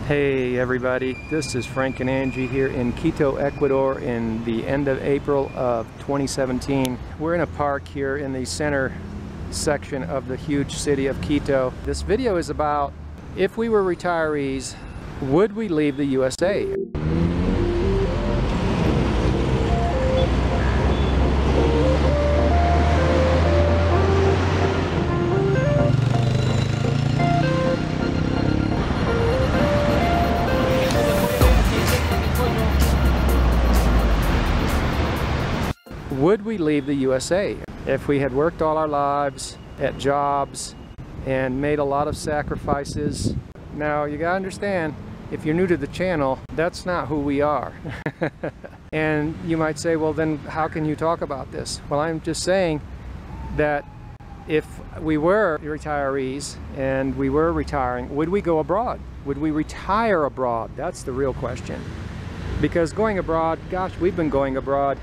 Hey everybody, this is Frank and Angie here in Quito, Ecuador in the end of April of 2017. We're in a park here in the center section of the huge city of Quito. This video is about if we were retirees, would we leave the USA? Would we leave the USA if we had worked all our lives at jobs and made a lot of sacrifices? Now you gotta understand, if you're new to the channel, that's not who we are. And you might say, well then how can you talk about this? Well, I'm just saying that if we were retirees and we were retiring, would we go abroad? Would we retire abroad? That's the real question. Because going abroad, gosh, we've been going abroad.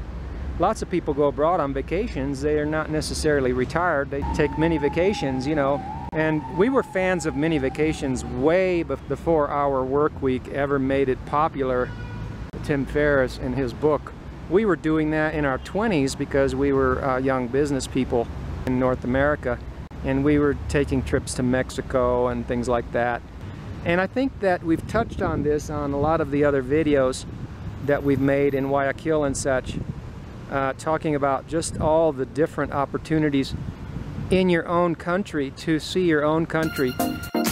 Lots of people go abroad on vacations. They are not necessarily retired. They take mini vacations, you know. And we were fans of mini vacations way before our work week ever made it popular. Tim Ferriss in his book. We were doing that in our 20s because we were young business people in North America. And we were taking trips to Mexico and things like that. And I think that we've touched on this on a lot of the other videos that we've made in Guayaquil and such. Talking about just all the different opportunities in your own country to see your own country. Look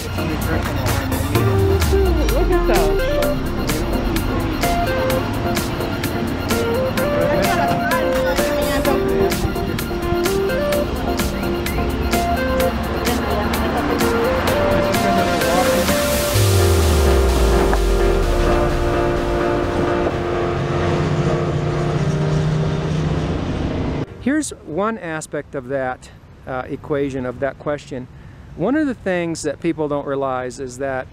at those. Here's one aspect of that equation, of that question. One of the things that people don't realize is that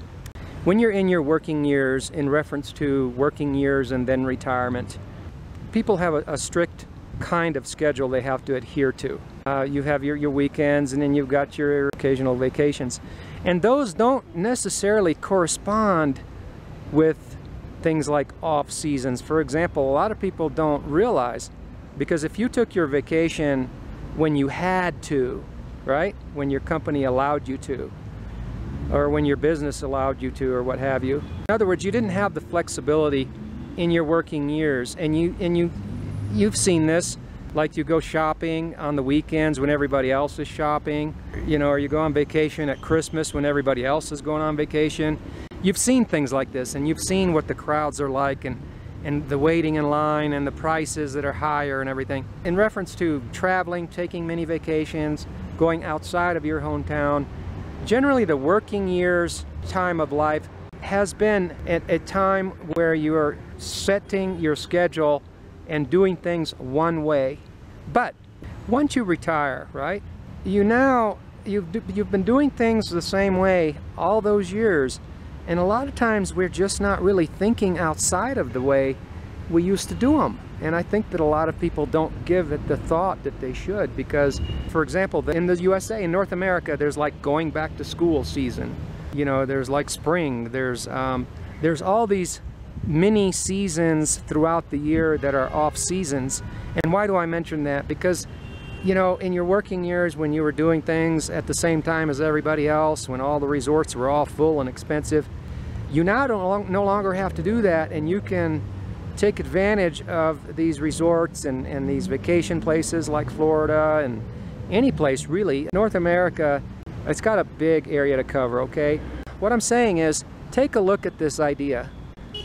when you're in your working years, in reference to working years and then retirement, people have a strict kind of schedule they have to adhere to. You have your weekends and then you've got your occasional vacations. And those don't necessarily correspond with things like off seasons. For example, a lot of people don't realize, because if you took your vacation when you had to, right? When your company allowed you to, or when your business allowed you to, or what have you. In other words, you didn't have the flexibility in your working years. And you've seen this, like you go shopping on the weekends when everybody else is shopping, you know, or you go on vacation at Christmas when everybody else is going on vacation. You've seen things like this, and you've seen what the crowds are like, and the waiting in line and the prices that are higher and everything. In reference to traveling, taking mini vacations, going outside of your hometown, generally the working years time of life has been a time where you are setting your schedule and doing things one way. But once you retire, right, you've been doing things the same way all those years. And a lot of times we're just not really thinking outside of the way we used to do them. And I think that a lot of people don't give it the thought that they should, because, for example, in the USA, in North America, there's like going back to school season. You know, there's like spring, there's all these mini seasons throughout the year that are off seasons. And why do I mention that? Because, you know, in your working years, when you were doing things at the same time as everybody else, when all the resorts were all full and expensive, you now no longer have to do that, and you can take advantage of these resorts and these vacation places like Florida and any place really. North America, it's got a big area to cover, okay? What I'm saying is, take a look at this idea,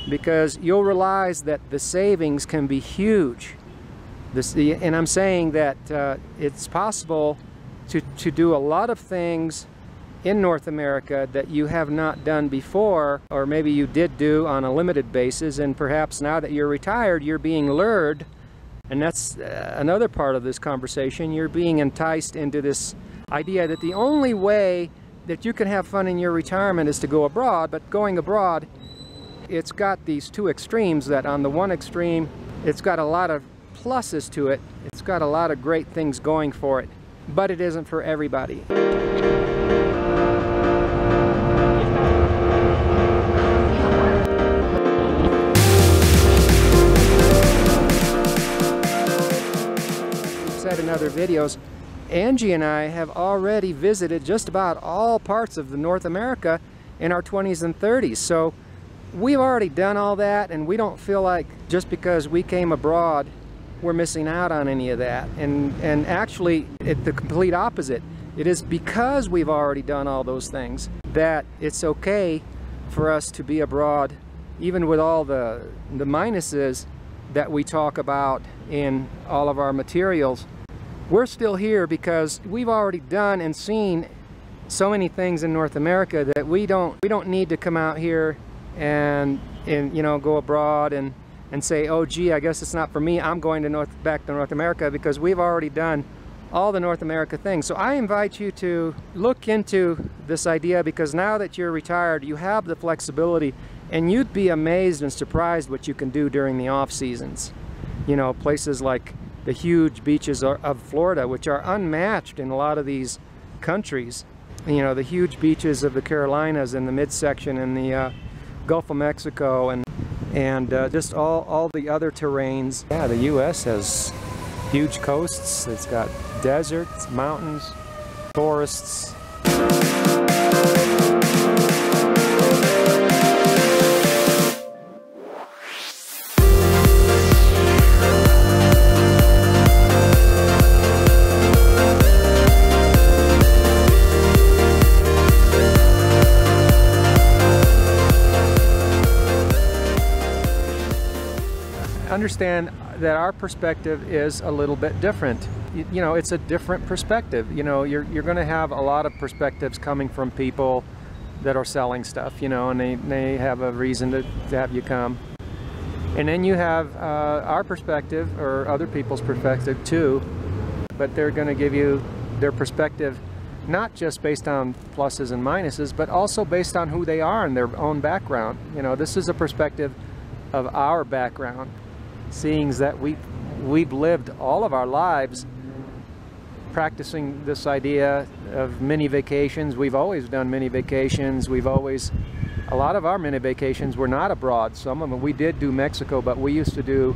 because you'll realize that the savings can be huge. And I'm saying that it's possible to do a lot of things in North America that you have not done before, or maybe you did do on a limited basis, and perhaps now that you're retired, you're being lured, and that's another part of this conversation. You're being enticed into this idea that the only way that you can have fun in your retirement is to go abroad. But going abroad, it's got these two extremes, that on the one extreme, it's got a lot of pluses to it. It's got a lot of great things going for it, but it isn't for everybody. videos, Angie and I have already visited just about all parts of the North America in our 20s and 30s. So we've already done all that, and we don't feel like just because we came abroad we're missing out on any of that. And actually, it's the complete opposite. It is because we've already done all those things that it's okay for us to be abroad, even with all the minuses that we talk about in all of our materials. We're still here because we've already done and seen so many things in North America that we don't need to come out here and you know, go abroad and say, oh gee, I guess it's not for me, I'm going to back to North America, because we've already done all the North America things. So I invite you to look into this idea, because now that you're retired, you have the flexibility, and you'd be amazed and surprised what you can do during the off seasons. You know, places like the huge beaches of Florida, which are unmatched in a lot of these countries. You know, the huge beaches of the Carolinas and the midsection and the Gulf of Mexico, and just all the other terrains. Yeah, the U.S. has huge coasts. It's got deserts, mountains, forests. Understand that our perspective is a little bit different. You know, it's a different perspective. You know, you're going to have a lot of perspectives coming from people that are selling stuff, you know, and they have a reason to have you come. And then you have our perspective, or other people's perspective too, but they're going to give you their perspective not just based on pluses and minuses, but also based on who they are and their own background. You know, this is a perspective of our background, seeing that we've lived all of our lives practicing this idea of mini vacations. We've always done mini vacations. A lot of our mini vacations were not abroad. Some of them we did do Mexico, but we used to do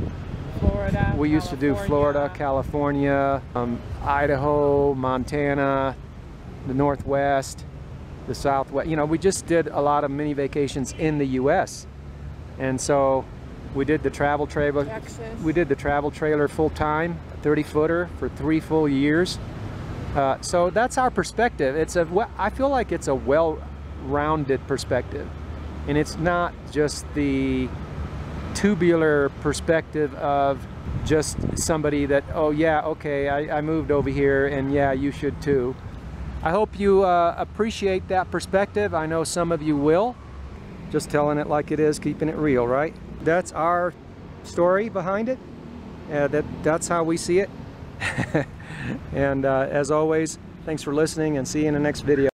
Florida. We used to do Florida, California, Idaho, Montana, the Northwest, the Southwest. You know, we just did a lot of mini vacations in the U.S. And so we did the travel trailer. Texas. We did the travel trailer full time, 30-footer for 3 full years. So that's our perspective. I feel like it's a well-rounded perspective, and it's not just the tubular perspective of just somebody that, oh yeah, okay, I moved over here, and yeah, you should too. I hope you appreciate that perspective. I know some of you will. Just telling it like it is, keeping it real, right? That's our story behind it. That's how we see it. And as always, thanks for listening, and see you in the next video.